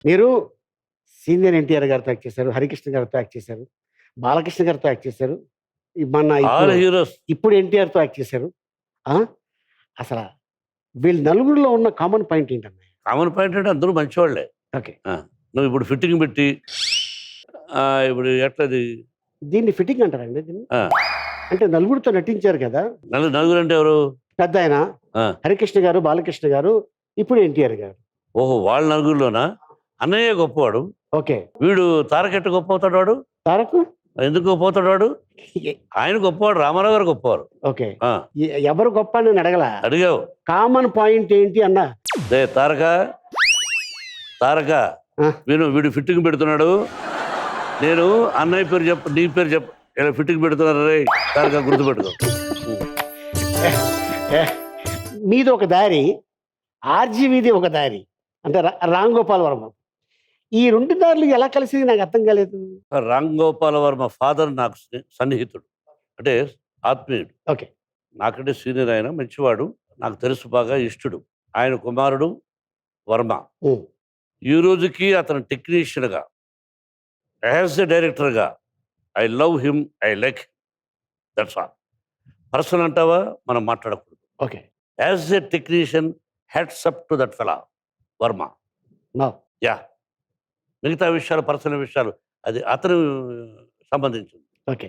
మీరు సీనియర్ ఎన్టీఆర్ గారితో యాక్ట్ చేశారు. హరికృష్ణ గారితో యాక్ట్ చేశారు. బాలకృష్ణ గారితో యాక్ట్ చేశారు. మన ఆల్ ఇప్పుడు హీరోస్. ఇప్పుడు ఎన్టీఆర్‌తో యాక్ట్ చేశారు. ఆ! అసల వీళ్ళు నలుగురిలో ఉన్న కామన్ పాయింట్ ఏంటన్నయ్య? కామన్ పాయింట్ అంటే అందరూ మంచివాళ్ళే. ఓకే. నువ్వు ఇప్పుడు ఫిట్టింగ్ పెట్టి ఇప్పుడు ఎట్లది దీన్ని ఫిట్టింగ్ అంటారండి దీన్ని? ఆ, అంటే నలుగురితో నటించారు కదా! నలుగురు అంటే ఎవరు? పెద్దాయన ఆ, హరికృష్ణ గారు, బాలకృష్ణ గారు, ఇప్పుడు ఎన్టీఆర్ గారు. ఓహో, వాళ్ళ నలుగురిలోనా? అన్నయ్య గొప్పవాడు. ఓకే. వీడు తారకెట్ట గొప్ప అవుతాడు వాడు? తారక్? ఎందుకు గొప్ప అవుతాడు వాడు? ఎ ఆయన గొప్పవాడు, రామారావు గారు గొప్పవారు. ఓకే. ఆ, ఎవరు గొప్ప అని నేను అడగలా. అడిగావు. కామన్ పాయింట్ ఏంటి అన్నా? తారక తారక ఆ. వీడు ఫిట్టింగ్ పెడుతున్నాడు. నేను అన్నయ్య పేరు చెప్పు, నీ పేరు చెప్పు, ఇలా ఫిట్టింగ్ పెడుతున్నారు రే తారక, గుర్తుపెట్టుకో. ఏ, మీది ఒక దారి, ఆర్జీవీది ఒక దారి. అంటే రామ్ గోపాల్ వర్మ. ఈ 2 దారులు ఎలా కలిసింది నాకు అర్థం కాలేదు. రామ్ గోపాల్ వర్మ ఫాదర్ నాకు సన్నిహితుడు, అంటే ఆత్మీయుడు. ఓకే. నాకంటే సీనియర్, ఆయన మంచివాడు, నాకు తెలుసు, బాగా ఇష్టడు. ఆయన కుమారుడు వర్మ. ఉమ్. ఈ రోజుకి అతను టెక్నీషియన్గా, యాజ్ ఎ డైరెక్టర్గా I love him, I like him, that's all. Person అంటావా మనం మాట్లాడకూడదు. Okay. As a technician, hats up to that fella Varma. No. Yeah, మిగతా విషయాలు, పర్సనల్ విషయాలు, అది అతను సంబంధించింది. ఓకే.